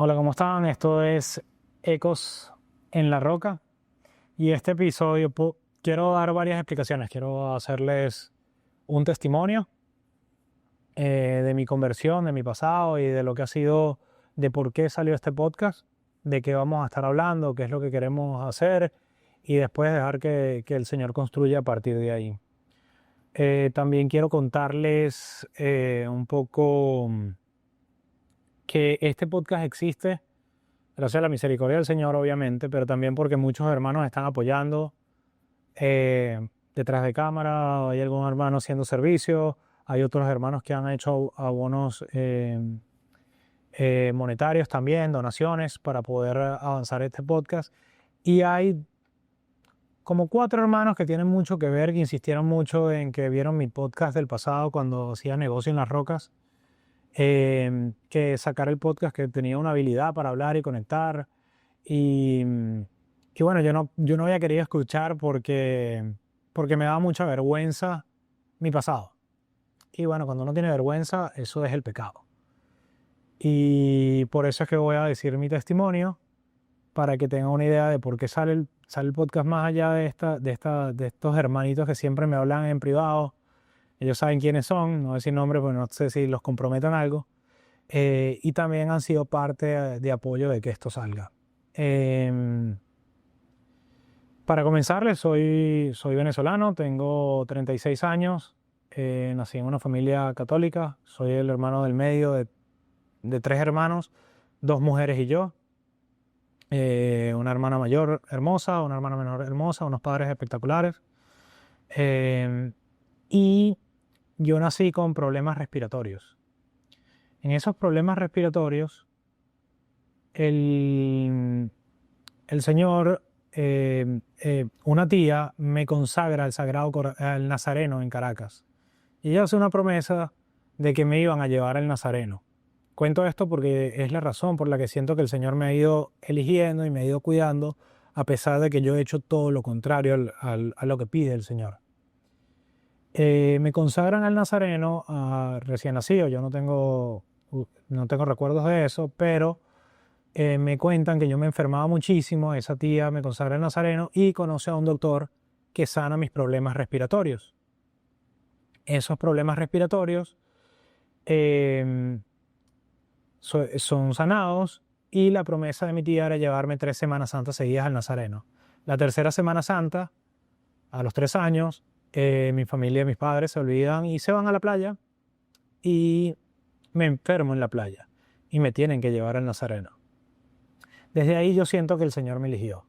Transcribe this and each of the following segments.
Hola, ¿cómo están? Esto es Ecos en la Roca y este episodio quiero dar varias explicaciones. Quiero hacerles un testimonio de mi conversión, de mi pasado y de lo que ha sido, de por qué salió este podcast, de qué vamos a estar hablando, qué es lo que queremos hacer y después dejar que el Señor construya a partir de ahí. También quiero contarles un poco que este podcast existe gracias a la misericordia del Señor, obviamente, pero también porque muchos hermanos están apoyando detrás de cámara. Hay algunos hermanos haciendo servicio, hay otros hermanos que han hecho abonos monetarios también, donaciones para poder avanzar este podcast. Y hay como 4 hermanos que tienen mucho que ver, que insistieron mucho en que vieron mi podcast del pasado cuando hacía negocio en las rocas, que sacar el podcast, que tenía una habilidad para hablar y conectar. Y bueno, yo no había querido escuchar porque me daba mucha vergüenza mi pasado. Y bueno, cuando uno tiene vergüenza, eso es el pecado. Y por eso es que voy a decir mi testimonio, para que tengan una idea de por qué sale el podcast más allá de estos hermanitos que siempre me hablan en privado. Ellos saben quiénes son, no voy a decir nombres porque no sé si los comprometo en algo. Y también han sido parte de apoyo de que esto salga. Para comenzarles, soy venezolano, tengo 36 años, nací en una familia católica, soy el hermano del medio de 3 hermanos, 2 mujeres y yo. Una hermana mayor hermosa, una hermana menor hermosa, unos padres espectaculares. Y yo nací con problemas respiratorios. En esos problemas respiratorios, el Señor, una tía me consagra al Nazareno en Caracas. Y ella hace una promesa de que me iban a llevar al Nazareno. Cuento esto porque es la razón por la que siento que el Señor me ha ido eligiendo y me ha ido cuidando, a pesar de que yo he hecho todo lo contrario a lo que pide el Señor. Me consagran al Nazareno recién nacido. Yo no tengo recuerdos de eso, pero me cuentan que yo me enfermaba muchísimo. Esa tía me consagra al Nazareno y conoce a un doctor que sana mis problemas respiratorios. Esos problemas respiratorios son sanados, y la promesa de mi tía era llevarme 3 Semanas Santas seguidas al Nazareno. La tercera Semana Santa, a los 3 años, mi familia y mis padres se olvidan y se van a la playa y me enfermo en la playa y me tienen que llevar al Nazareno. Desde ahí yo siento que el Señor me eligió.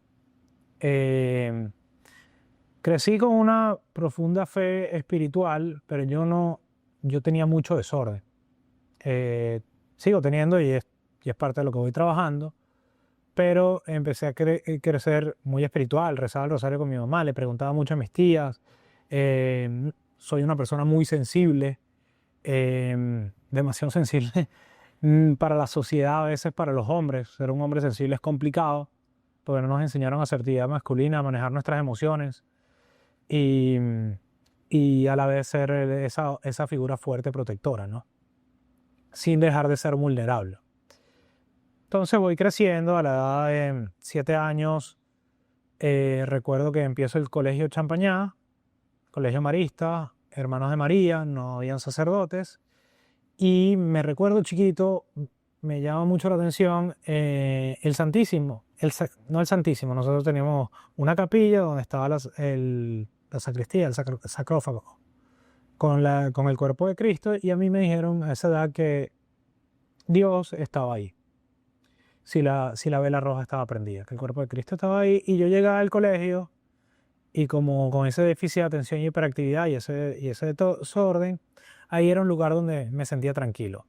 Crecí con una profunda fe espiritual, pero yo tenía mucho desorden. Sigo teniendo y es parte de lo que voy trabajando, pero empecé a crecer muy espiritual. Rezaba el rosario con mi mamá, le preguntaba mucho a mis tías. Soy una persona muy sensible, demasiado sensible para la sociedad, a veces para los hombres. Ser un hombre sensible es complicado, porque no nos enseñaron asertividad masculina, a manejar nuestras emociones y a la vez ser esa figura fuerte protectora, ¿no? Sin dejar de ser vulnerable. Entonces voy creciendo. A la edad de 7 años, recuerdo que empiezo el colegio Champañá, colegio marista, hermanos de María, no habían sacerdotes, y me recuerdo chiquito, me llama mucho la atención el Santísimo, no el Santísimo, nosotros teníamos una capilla donde estaba la sacristía, el sacrófago, con el cuerpo de Cristo, y a mí me dijeron a esa edad que Dios estaba ahí. Si la vela roja estaba prendida, que el cuerpo de Cristo estaba ahí, y yo llegaba al colegio y como con ese déficit de atención y hiperactividad y ese desorden, ahí era un lugar donde me sentía tranquilo.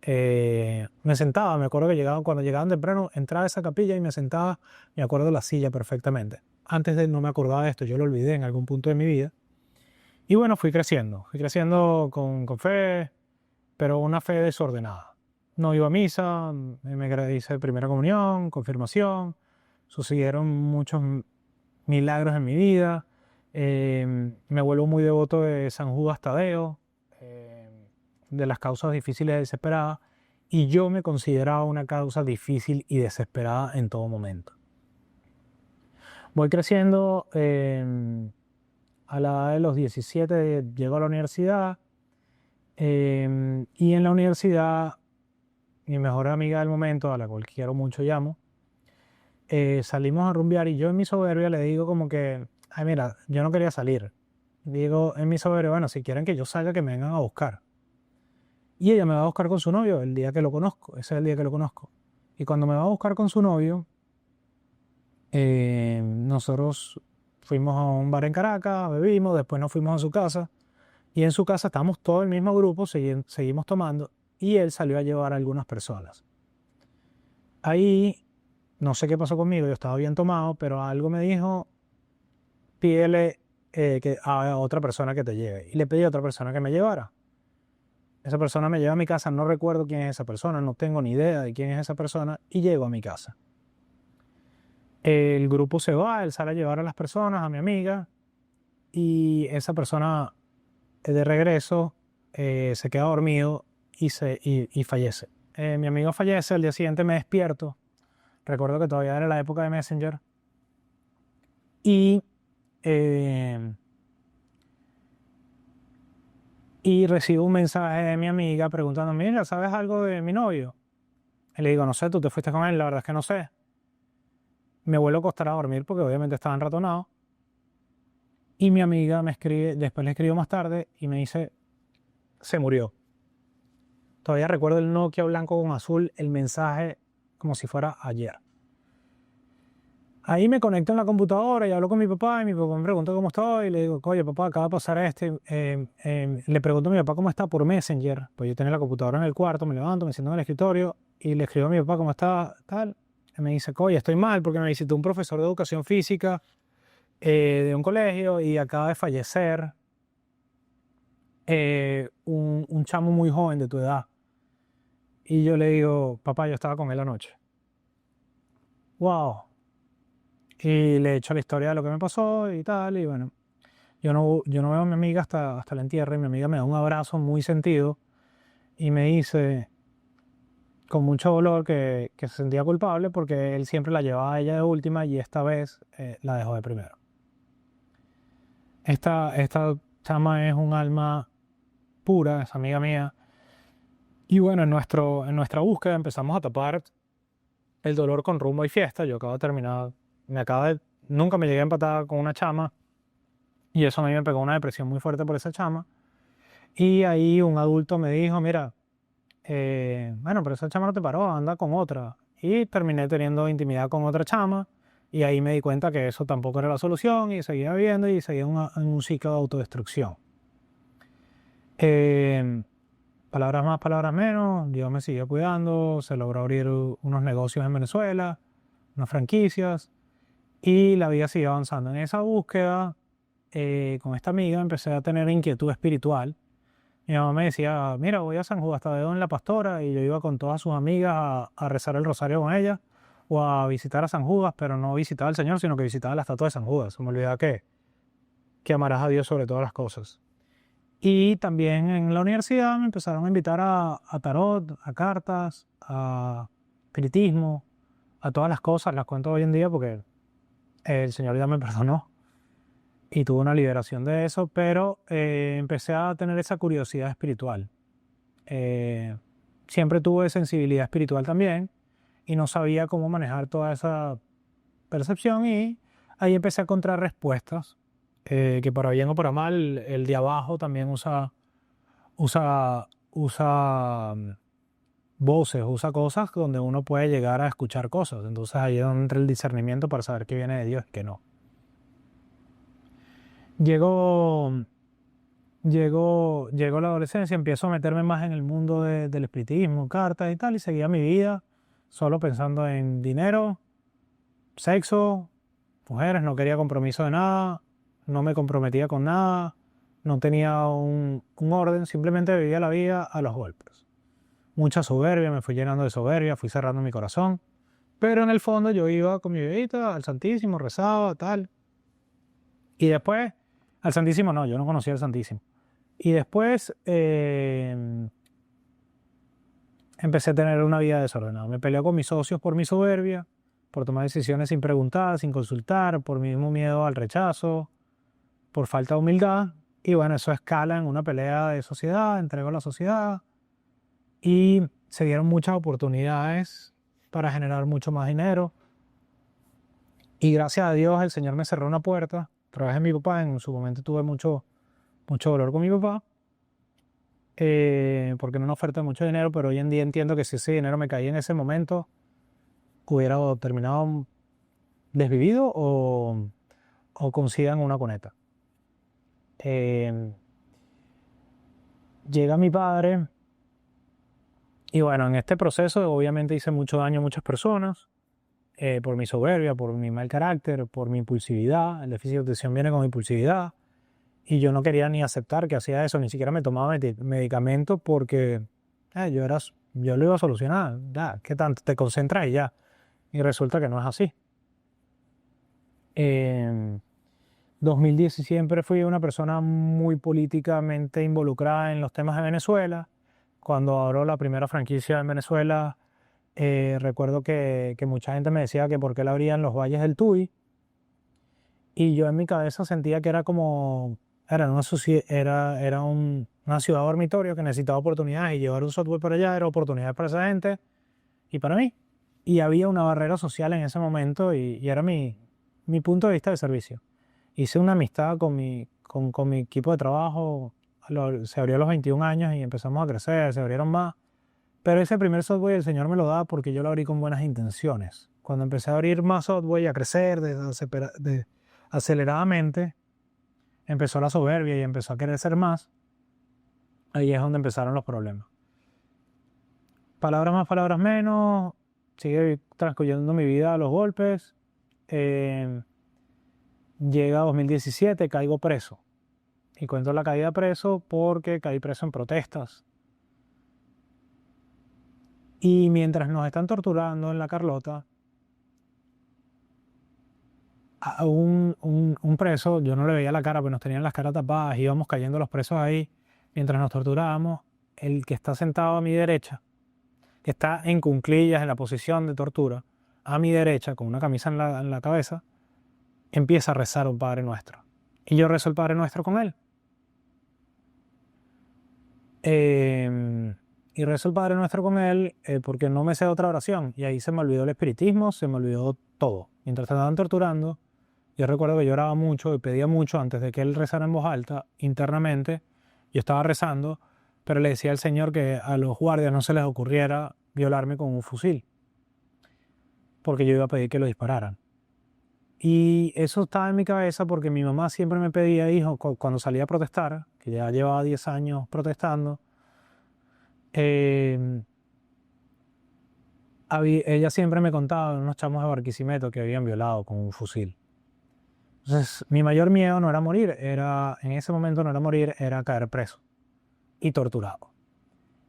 Me sentaba, me acuerdo que cuando llegaban temprano, entraba a esa capilla y me sentaba, me acuerdo de la silla perfectamente. Antes no me acordaba de esto, yo lo olvidé en algún punto de mi vida. Y bueno, fui creciendo con fe, pero una fe desordenada. No iba a misa, hice primera comunión, confirmación, sucedieron muchos milagros en mi vida. Me vuelvo muy devoto de San Judas Tadeo, de las causas difíciles y desesperadas. y yo me consideraba una causa difícil y desesperada en todo momento. Voy creciendo, a la edad de los 17 llego a la universidad, y en la universidad mi mejor amiga del momento, a la cual quiero mucho, llamo, salimos a rumbear y yo en mi soberbia le digo como que, ay mira, yo no quería salir. Digo en mi soberbia, bueno, si quieren que yo salga, que me vengan a buscar. Y ella me va a buscar con su novio el día que lo conozco, ese es el día que lo conozco. Y cuando me va a buscar con su novio, nosotros fuimos a un bar en Caracas, bebimos, después nos fuimos a su casa. Y en su casa estábamos todo el mismo grupo, seguimos tomando, y él salió a llevar a algunas personas. Ahí, no sé qué pasó conmigo, yo estaba bien tomado, pero algo me dijo, pídele a otra persona que te lleve. Y le pedí a otra persona que me llevara. Esa persona me lleva a mi casa, no recuerdo quién es esa persona, no tengo ni idea de quién es esa persona, y llego a mi casa. El grupo se va, él sale a llevar a las personas, a mi amiga, y esa persona de regreso se queda dormido y fallece. Mi amigo fallece, al día siguiente me despierto, recuerdo que todavía era la época de Messenger, y recibo un mensaje de mi amiga preguntando, mira, ¿sabes algo de mi novio? Y le digo, no sé, tú te fuiste con él, la verdad es que no sé. Me vuelvo a acostar a dormir porque obviamente estaba enratonado. Y mi amiga me escribe, después le escribo más tarde y me dice, se murió. Todavía recuerdo el Nokia blanco con azul, el mensaje como si fuera ayer. Ahí me conecto en la computadora y hablo con mi papá y mi papá me pregunta cómo estoy y le digo, oye papá, acaba de pasar le pregunto a mi papá cómo está por Messenger, pues yo tenía la computadora en el cuarto, me levanto, me siento en el escritorio y le escribo a mi papá cómo está, tal. Y me dice, oye, estoy mal porque me visitó un profesor de educación física de un colegio y acaba de fallecer un chamo muy joven de tu edad. Y yo le digo, papá, yo estaba con él anoche. Wow. Y le echo la historia de lo que me pasó y tal, y bueno, yo no veo a mi amiga hasta el entierro, y mi amiga me da un abrazo muy sentido y me dice con mucho dolor que se sentía culpable porque él siempre la llevaba a ella de última y esta vez la dejó de primero. Esta chama es un alma pura, es amiga mía, y bueno, en nuestra búsqueda empezamos a tapar el dolor con rumbo y fiesta. Yo acabo de terminar, nunca me llegué a empatar con una chama. Y eso a mí me pegó una depresión muy fuerte por esa chama. Y ahí un adulto me dijo, mira, bueno, pero esa chama no te paró, anda con otra. Y terminé teniendo intimidad con otra chama. Y ahí me di cuenta que eso tampoco era la solución y seguía viviendo y seguía en un ciclo de autodestrucción. Palabras más, palabras menos, Dios me siguió cuidando, se logró abrir unos negocios en Venezuela, unas franquicias, y la vida siguió avanzando. En esa búsqueda, con esta amiga empecé a tener inquietud espiritual. Mi mamá me decía, mira, voy a San Judas Tadeo en La Pastora, y yo iba con todas sus amigas a rezar el rosario con ella o a visitar a San Judas, pero no visitaba al Señor, sino que visitaba la estatua de San Judas. Se me olvidaba que amarás a Dios sobre todas las cosas. Y también en la universidad me empezaron a invitar a tarot, a cartas, a espiritismo, a todas las cosas. Las cuento hoy en día porque el Señor ya me perdonó y tuve una liberación de eso, pero empecé a tener esa curiosidad espiritual. Siempre tuve sensibilidad espiritual también y no sabía cómo manejar toda esa percepción, y ahí empecé a encontrar respuestas, que para bien o para mal el de abajo también usa voces, usa cosas donde uno puede llegar a escuchar cosas. Entonces ahí es donde entra el discernimiento para saber qué viene de Dios y qué no. Llegó la adolescencia, empiezo a meterme más en el mundo del espiritismo, cartas y tal, y seguía mi vida solo pensando en dinero, sexo, mujeres, no quería compromiso de nada, no me comprometía con nada, no tenía un orden, simplemente vivía la vida a los golpes. Mucha soberbia, me fui llenando de soberbia, fui cerrando mi corazón, pero en el fondo yo iba con mi bebita al Santísimo, rezaba, tal, y después, al Santísimo no, yo no conocía al Santísimo. Y después empecé a tener una vida desordenada. Me peleé con mis socios por mi soberbia, por tomar decisiones sin preguntar, sin consultar, por mi mismo miedo al rechazo, por falta de humildad. Y bueno, eso escala en una pelea de sociedad, entrego a la sociedad. Y se dieron muchas oportunidades para generar mucho más dinero. Y gracias a Dios el Señor me cerró una puerta. A través de mi papá, en su momento tuve mucho dolor con mi papá, porque no una oferta de mucho dinero, pero hoy en día entiendo que si ese dinero me caía en ese momento, hubiera terminado desvivido o consigan una cuneta. Llega mi padre y bueno, en este proceso obviamente hice mucho daño a muchas personas, por mi soberbia, por mi mal carácter, por mi impulsividad. El déficit de atención viene con impulsividad y yo no quería ni aceptar que hacía eso, ni siquiera me tomaba medicamentos porque yo lo iba a solucionar. Ya, ¿qué tanto? Te concentras y ya. Y resulta que no es así. 2010 siempre fui una persona muy políticamente involucrada en los temas de Venezuela. Cuando abro la primera franquicia en Venezuela, recuerdo que mucha gente me decía que por qué la abría en los valles del Tuy. Y yo en mi cabeza sentía que era como, una ciudad dormitorio que necesitaba oportunidades y llevar un software para allá era oportunidad para esa gente y para mí. Y había una barrera social en ese momento y era mi punto de vista de servicio. Hice una amistad con mi equipo de trabajo, se abrió a los 21 años y empezamos a crecer, se abrieron más. Pero ese primer software el Señor me lo da porque yo lo abrí con buenas intenciones. Cuando empecé a abrir más software y a crecer aceleradamente, empezó la soberbia y empezó a querer ser más. Ahí es donde empezaron los problemas. Palabras más, palabras menos, sigue transcurriendo mi vida a los golpes. Llega 2017, caigo preso. Y cuento la caída preso porque caí preso en protestas. Y mientras nos están torturando en la Carlota, a un preso, yo no le veía la cara, pero nos tenían las caras tapadas, íbamos cayendo los presos ahí. Mientras nos torturábamos, el que está sentado a mi derecha, que está en cuclillas en la posición de tortura, a mi derecha, con una camisa en la cabeza, empieza a rezar un Padre Nuestro. Y yo rezo el Padre Nuestro con él. Y rezo el Padre Nuestro con él porque no me sé otra oración. Y ahí se me olvidó el espiritismo, se me olvidó todo. Mientras te estaban torturando, yo recuerdo que lloraba mucho y pedía mucho antes de que él rezara en voz alta, internamente. Yo estaba rezando, pero le decía al Señor que a los guardias no se les ocurriera violarme con un fusil, porque yo iba a pedir que lo dispararan. Y eso estaba en mi cabeza porque mi mamá siempre me pedía, hijo, cuando salía a protestar, que ya llevaba 10 años protestando, ella siempre me contaba de unos chamos de Barquisimeto que habían violado con un fusil. Entonces, mi mayor miedo no era morir, en ese momento no era morir, era caer preso y torturado.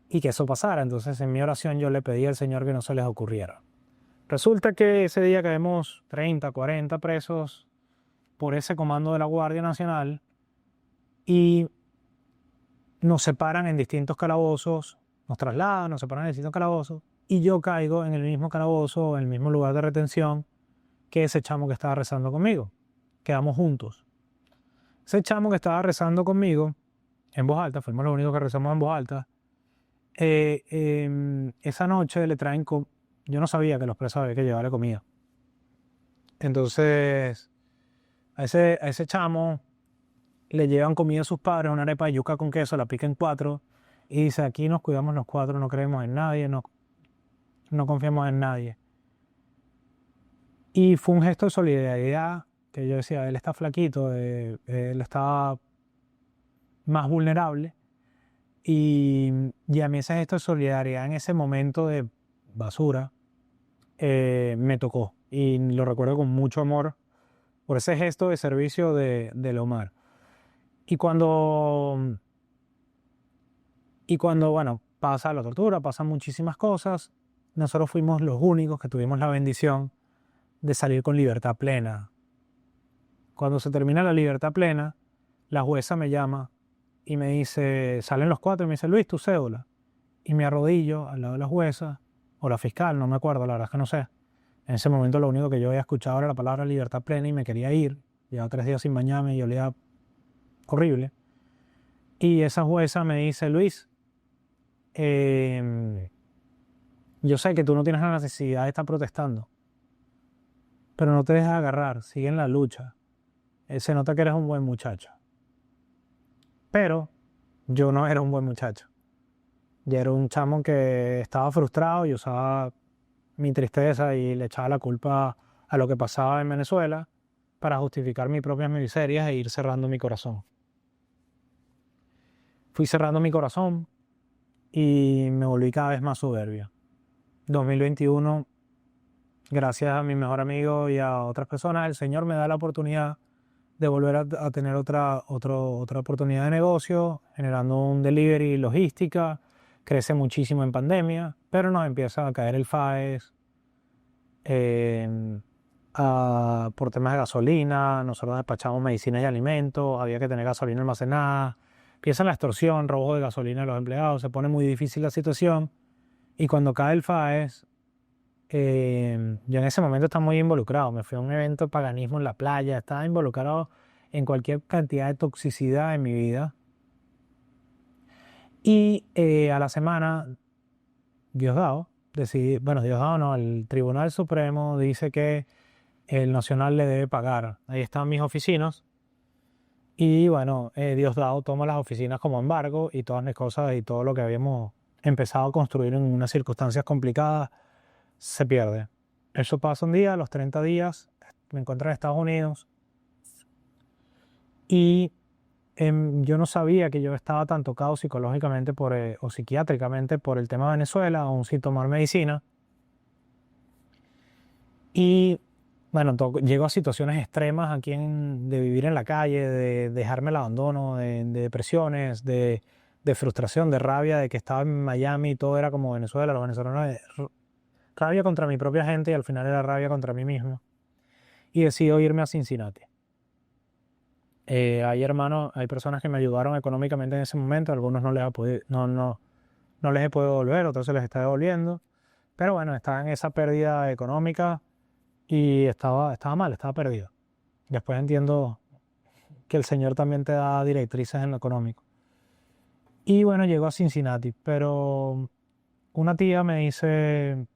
Y que eso pasara. Entonces, en mi oración yo le pedí al Señor que no se les ocurriera. Resulta que ese día caemos 30, 40 presos por ese comando de la Guardia Nacional y nos separan en distintos calabozos, nos trasladan, nos separan en distintos calabozos y yo caigo en el mismo calabozo, en el mismo lugar de retención que ese chamo que estaba rezando conmigo. Quedamos juntos. Ese chamo que estaba rezando conmigo en voz alta, fuimos los únicos que rezamos en voz alta, esa noche le traen, yo no sabía que los presos había que llevarle comida. Entonces, a ese chamo le llevan comida a sus padres, una arepa de yuca con queso, la pica en 4 y dice, aquí nos cuidamos los 4, no creemos en nadie, no confiamos en nadie. Y fue un gesto de solidaridad que yo decía, él está flaquito, él estaba más vulnerable y a mí ese gesto de solidaridad en ese momento de basura me tocó y lo recuerdo con mucho amor por ese gesto de servicio de Omar. Y cuando, bueno, pasa la tortura, pasan muchísimas cosas, nosotros fuimos los únicos que tuvimos la bendición de salir con libertad plena. Cuando se termina la libertad plena, la jueza me llama y me dice, salen los 4 y me dice, Luis, tu cédula. y me arrodillo al lado de la jueza, o la fiscal, no me acuerdo, la verdad es que no sé. En ese momento lo único que yo había escuchado era la palabra libertad plena y me quería ir. Llevaba 3 días sin bañarme y olía horrible. Y esa jueza me dice, Luis, yo sé que tú no tienes la necesidad de estar protestando, pero no te dejes agarrar, sigue en la lucha. Se nota que eres un buen muchacho. Pero yo no era un buen muchacho. Yo era un chamo que estaba frustrado y usaba mi tristeza y le echaba la culpa a lo que pasaba en Venezuela para justificar mis propias miserias e ir cerrando mi corazón. Fui cerrando mi corazón y me volví cada vez más soberbio. 2021, gracias a mi mejor amigo y a otras personas, el Señor me da la oportunidad de volver a tener otra oportunidad de negocio, generando un delivery, logística. Crece muchísimo en pandemia, pero nos empieza a caer el FAES por temas de gasolina. Nosotros despachamos medicinas y alimentos, había que tener gasolina almacenada. Empieza la extorsión, robo de gasolina de los empleados, se pone muy difícil la situación. Y cuando cae el FAES, yo en ese momento estaba muy involucrado. Me fui a un evento de paganismo en la playa, estaba involucrado en cualquier cantidad de toxicidad en mi vida. Y a la semana, Diosdado el Tribunal Supremo dice que el Nacional le debe pagar. Ahí están mis oficinas. Y bueno, Diosdado toma las oficinas como embargo y todas las cosas y todo lo que habíamos empezado a construir en unas circunstancias complicadas se pierde. Eso pasa un día, a los 30 días me encuentro en Estados Unidos y yo no sabía que yo estaba tan tocado psicológicamente o psiquiátricamente por el tema de Venezuela, aún sin tomar medicina. Y bueno, llego a situaciones extremas aquí de vivir en la calle, de dejarme el abandono, de depresiones, de frustración, de rabia, de que estaba en Miami y todo era como Venezuela, los venezolanos, rabia contra mi propia gente y al final era rabia contra mí mismo. Y decido irme a Cincinnati. Hay personas que me ayudaron económicamente en ese momento, algunos no les he podido devolver, otros se les está devolviendo. Pero bueno, estaba en esa pérdida económica y estaba mal, estaba perdido. Después entiendo que el Señor también te da directrices en lo económico. Y bueno, llegó a Cincinnati, pero una tía me dice,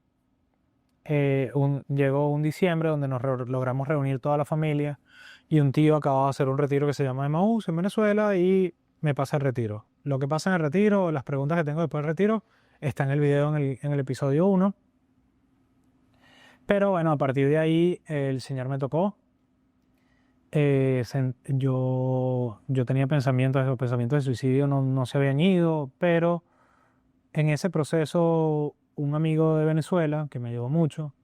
llegó un diciembre donde logramos reunir toda la familia y un tío acababa de hacer un retiro que se llama Emmaús en Venezuela y me pasa el retiro. Lo que pasa en el retiro, las preguntas que tengo después del retiro, está en el video en el episodio 1. Pero bueno, a partir de ahí el Señor me tocó. Yo tenía los pensamientos de suicidio no se habían ido, pero en ese proceso un amigo de Venezuela que me ayudó mucho,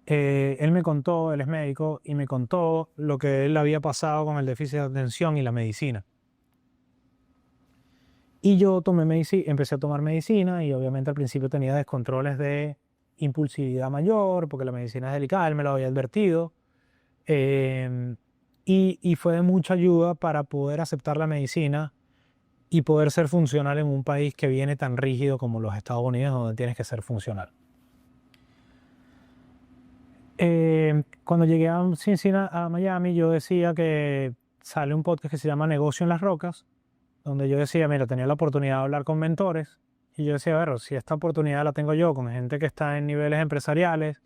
él me contó, él es médico, y me contó lo que él había pasado con el déficit de atención y la medicina. Y yo empecé a tomar medicina y obviamente al principio tenía descontroles de impulsividad mayor, porque la medicina es delicada, él me lo había advertido. Y fue de mucha ayuda para poder aceptar la medicina y poder ser funcional en un país que viene tan rígido como los Estados Unidos, donde tienes que ser funcional. Cuando llegué a Miami, yo decía que sale un podcast que se llama Negocio en las Rocas, donde yo decía, mira, tenía la oportunidad de hablar con mentores, y yo decía, a ver, si esta oportunidad la tengo yo con gente que está en niveles empresariales,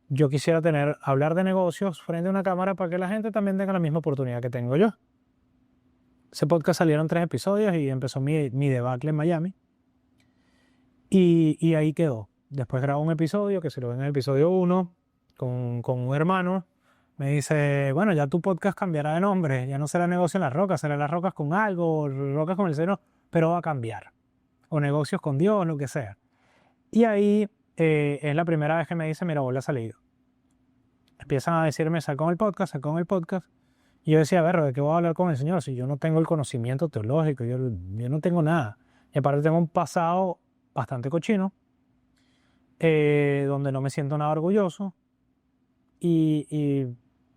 yo quisiera hablar de negocios frente a una cámara para que la gente también tenga la misma oportunidad que tengo yo. Ese podcast salieron 3 episodios y empezó mi debacle en Miami. Y ahí quedó. Después grabó un episodio que se lo ve en el episodio 1 con un hermano. Me dice, bueno, ya tu podcast cambiará de nombre. Ya no será Negocio en las Rocas, será Las Rocas con algo, o Rocas con el Señor, pero va a cambiar. O Negocios con Dios, lo que sea. Y ahí es la primera vez que me dice, mira, vuelve a salir. Empiezan a decirme, sal con el podcast. Y yo decía, a ver, ¿de qué voy a hablar con el Señor? Si yo no tengo el conocimiento teológico, yo no tengo nada. Y aparte tengo un pasado bastante cochino, donde no me siento nada orgulloso. Y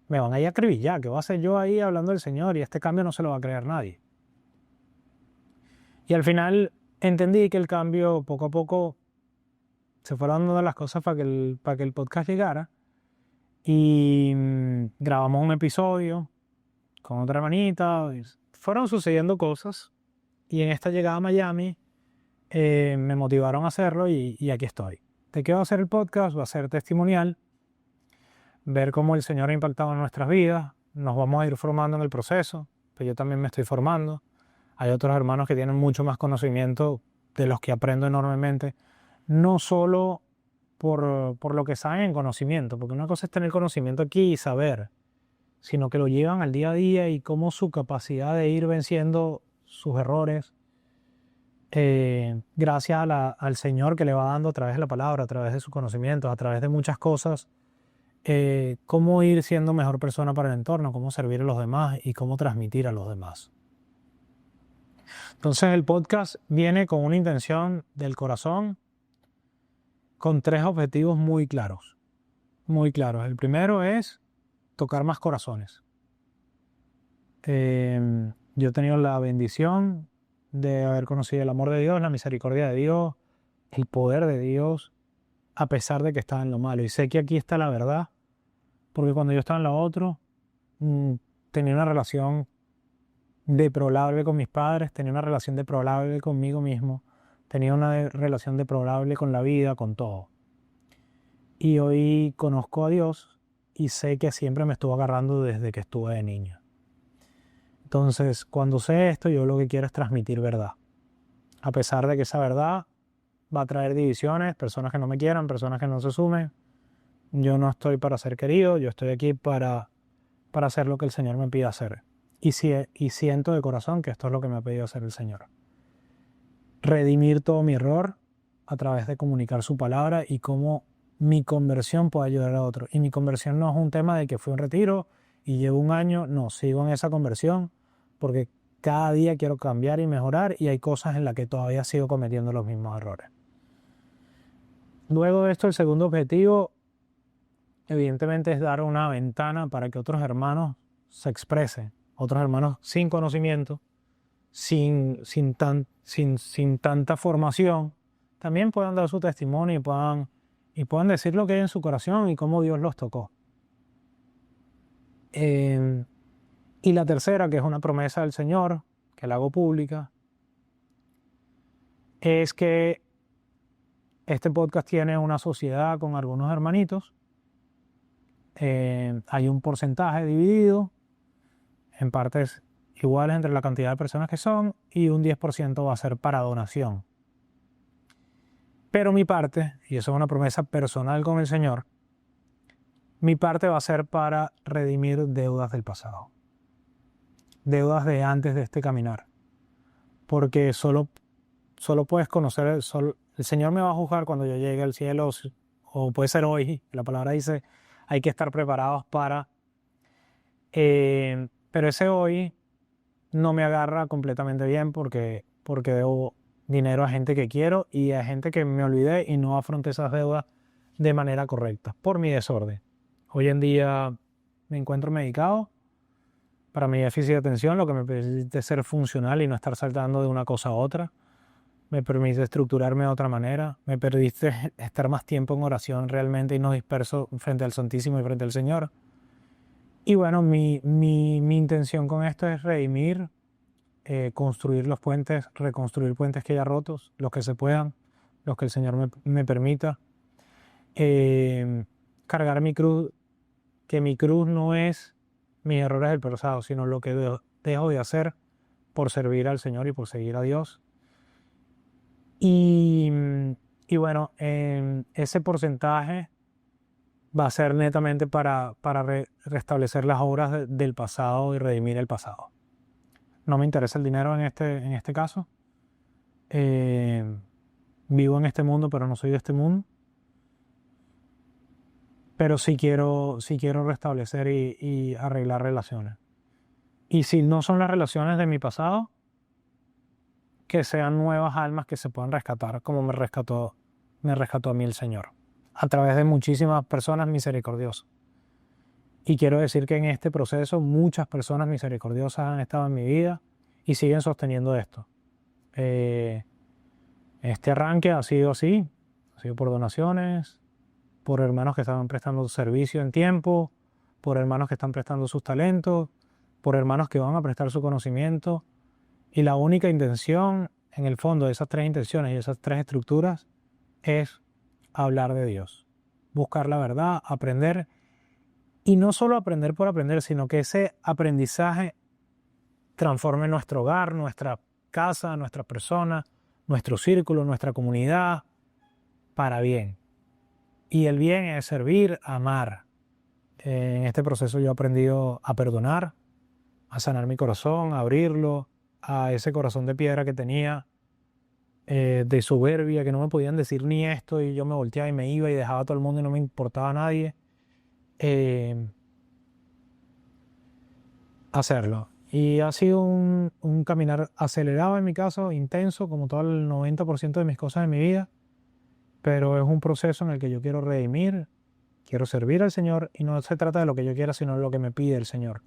me van a ir a acribillar. ¿Qué voy a hacer yo ahí hablando del Señor? Y este cambio no se lo va a creer nadie. Y al final entendí que el cambio poco a poco se fueron dando las cosas para que el podcast llegara. Y grabamos un episodio con otra hermanita. Fueron sucediendo cosas. Y en esta llegada a Miami me motivaron a hacerlo y aquí estoy. ¿De qué va a ser el podcast? Va a ser testimonial. Ver cómo el Señor ha impactado en nuestras vidas. Nos vamos a ir formando en el proceso. Pues yo también me estoy formando. Hay otros hermanos que tienen mucho más conocimiento de los que aprendo enormemente. No solo por lo que saben en conocimiento, porque una cosa es tener conocimiento aquí y saber, sino que lo llevan al día a día y cómo su capacidad de ir venciendo sus errores, gracias al Señor que le va dando a través de la palabra, a través de sus conocimientos, a través de muchas cosas, cómo ir siendo mejor persona para el entorno, cómo servir a los demás y cómo transmitir a los demás. Entonces el podcast viene con una intención del corazón, con 3 objetivos muy claros, muy claros. El primero es tocar más corazones. Yo he tenido la bendición de haber conocido el amor de Dios, la misericordia de Dios, el poder de Dios, a pesar de que estaba en lo malo. Y sé que aquí está la verdad, porque cuando yo estaba en lo otro, tenía una relación deplorable con mis padres, tenía una relación deplorable conmigo mismo, tenía una relación deplorable con la vida, con todo. Y hoy conozco a Dios y sé que siempre me estuvo agarrando desde que estuve de niño. Entonces, cuando sé esto, yo lo que quiero es transmitir verdad. A pesar de que esa verdad va a traer divisiones, personas que no me quieran, personas que no se sumen. Yo no estoy para ser querido, yo estoy aquí para hacer lo que el Señor me pide hacer. Y siento de corazón que esto es lo que me ha pedido hacer el Señor. Redimir todo mi error a través de comunicar su palabra y cómo mi conversión puede ayudar a otros. Y mi conversión no es un tema de que fui a un retiro y llevo un año, no, sigo en esa conversión porque cada día quiero cambiar y mejorar y hay cosas en las que todavía sigo cometiendo los mismos errores. Luego de esto, el segundo objetivo, evidentemente, es dar una ventana para que otros hermanos se expresen, otros hermanos sin conocimiento, sin tanta formación, también puedan dar su testimonio y puedan decir lo que hay en su corazón y cómo Dios los tocó. Y la tercera, que es una promesa del Señor, que la hago pública, es que este podcast tiene una sociedad con algunos hermanitos. Hay un porcentaje dividido en partes iguales entre la cantidad de personas que son y un 10% va a ser para donación. Pero mi parte, y eso es una promesa personal con el Señor, mi parte va a ser para redimir deudas del pasado. Deudas de antes de este caminar. Porque solo puedes conocer, el Señor me va a juzgar cuando yo llegue al cielo, o puede ser hoy. La palabra dice, hay que estar preparados para... pero ese hoy no me agarra completamente bien porque debo dinero a gente que quiero y a gente que me olvidé y no afronté esas deudas de manera correcta, por mi desorden. Hoy en día me encuentro medicado para mi déficit de atención, lo que me permite ser funcional y no estar saltando de una cosa a otra. Me permite estructurarme de otra manera, me permite estar más tiempo en oración realmente y no disperso frente al Santísimo y frente al Señor. Y bueno, mi intención con esto es redimir, construir los puentes, reconstruir puentes que haya rotos, los que se puedan, los que el Señor me permita. Cargar mi cruz, que mi cruz no es mis errores del pasado, sino lo que dejo de hacer por servir al Señor y por seguir a Dios. Y bueno, ese porcentaje va a ser netamente para restablecer las obras del pasado y redimir el pasado. No me interesa el dinero en este caso. Vivo en este mundo, pero no soy de este mundo. Pero sí quiero restablecer y arreglar relaciones. Y si no son las relaciones de mi pasado, que sean nuevas almas que se puedan rescatar, como me rescató a mí el Señor, a través de muchísimas personas misericordiosas. Y quiero decir que en este proceso muchas personas misericordiosas han estado en mi vida y siguen sosteniendo esto. Este arranque ha sido así, ha sido por donaciones, por hermanos que estaban prestando servicio en tiempo, por hermanos que están prestando sus talentos, por hermanos que van a prestar su conocimiento. Y la única intención, en el fondo, de esas tres intenciones y esas tres estructuras es hablar de Dios, buscar la verdad, aprender, y no solo aprender por aprender, sino que ese aprendizaje transforme nuestro hogar, nuestra casa, nuestra persona, nuestro círculo, nuestra comunidad, para bien. Y el bien es servir, amar. En este proceso yo he aprendido a perdonar, a sanar mi corazón, a abrirlo, a ese corazón de piedra que tenía, de soberbia, que no me podían decir ni esto, y yo me volteaba y me iba y dejaba a todo el mundo y no me importaba a nadie. Hacerlo. Y ha sido un caminar acelerado en mi caso, intenso, como todo el 90% de mis cosas en mi vida, pero es un proceso en el que yo quiero redimir, quiero servir al Señor, y no se trata de lo que yo quiera, sino de lo que me pide el Señor.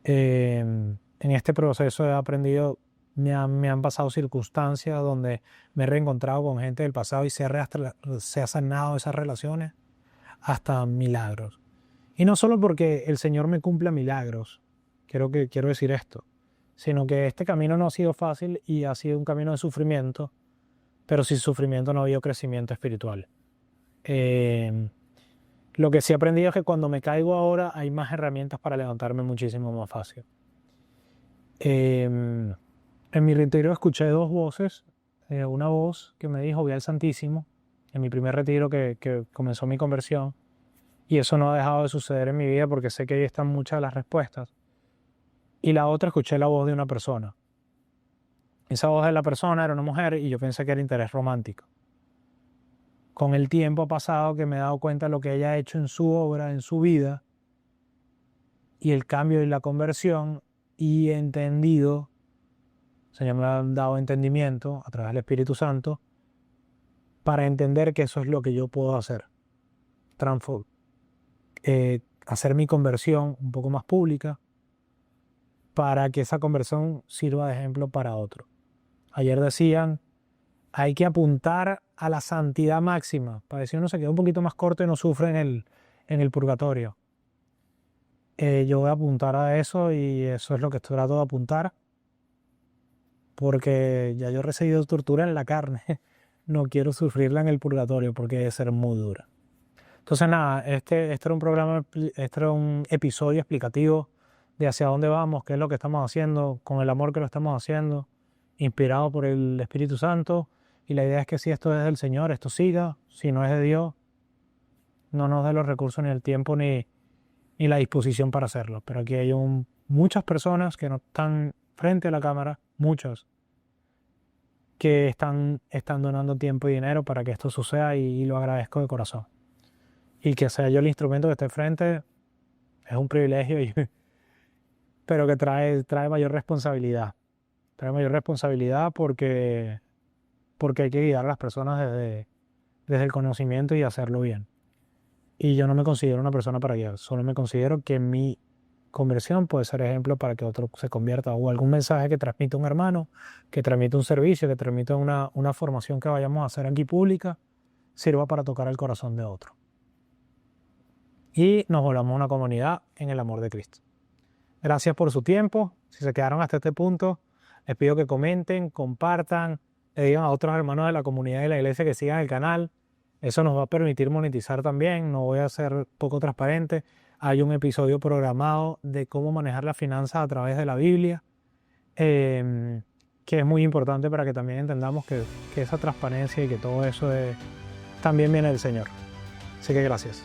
En este proceso he aprendido, me han pasado circunstancias donde me he reencontrado con gente del pasado y se ha sanado esas relaciones hasta milagros. Y no solo porque el Señor me cumpla milagros, quiero decir esto, sino que este camino no ha sido fácil y ha sido un camino de sufrimiento, pero sin sufrimiento no ha habido crecimiento espiritual. Lo que sí he aprendido es que cuando me caigo ahora hay más herramientas para levantarme muchísimo más fácil. En mi retiro escuché dos voces, una voz que me dijo, ve al Santísimo, en mi primer retiro que comenzó mi conversión, y eso no ha dejado de suceder en mi vida porque sé que ahí están muchas de las respuestas. Y la otra, escuché la voz de una persona. Esa voz de la persona era una mujer y yo pensé que era interés romántico. Con el tiempo ha pasado que me he dado cuenta de lo que ella ha hecho en su obra, en su vida, y el cambio y la conversión, y he entendido, el Señor me ha dado entendimiento a través del Espíritu Santo, para entender que eso es lo que yo puedo hacer. Hacer mi conversión un poco más pública, para que esa conversión sirva de ejemplo para otros. Ayer decían, hay que apuntar a la santidad máxima, para decir uno se queda un poquito más corto y no sufre en el purgatorio. Yo voy a apuntar a eso y eso es lo que trato de apuntar, porque ya yo he recibido tortura en la carne, no quiero sufrirla en el purgatorio porque debe ser muy dura. Entonces nada, este era un episodio explicativo de hacia dónde vamos, qué es lo que estamos haciendo, con el amor que lo estamos haciendo, inspirado por el Espíritu Santo, y la idea es que si esto es del Señor, esto siga, si no es de Dios, no nos dé los recursos ni el tiempo ni la disposición para hacerlo. Pero aquí hay muchas personas que no están frente a la cámara, muchas, que están donando tiempo y dinero para que esto suceda y lo agradezco de corazón. Y que sea yo el instrumento que esté frente es un privilegio, pero que trae mayor responsabilidad. Trae mayor responsabilidad porque hay que guiar a las personas desde el conocimiento y hacerlo bien. Y yo no me considero una persona para guiar, solo me considero que mi conversión puede ser ejemplo para que otro se convierta, o algún mensaje que transmita un hermano, que transmita un servicio, que transmita una formación que vayamos a hacer aquí pública, sirva para tocar el corazón de otro. Y nos volvamos una comunidad en el amor de Cristo. Gracias por su tiempo. Si se quedaron hasta este punto, les pido que comenten, compartan, le digan a otros hermanos de la comunidad de la iglesia que sigan el canal. Eso nos va a permitir monetizar también. No voy a ser poco transparente. Hay un episodio programado de cómo manejar las finanzas a través de la Biblia, que es muy importante para que también entendamos que esa transparencia y que todo eso también viene del Señor. Así que gracias.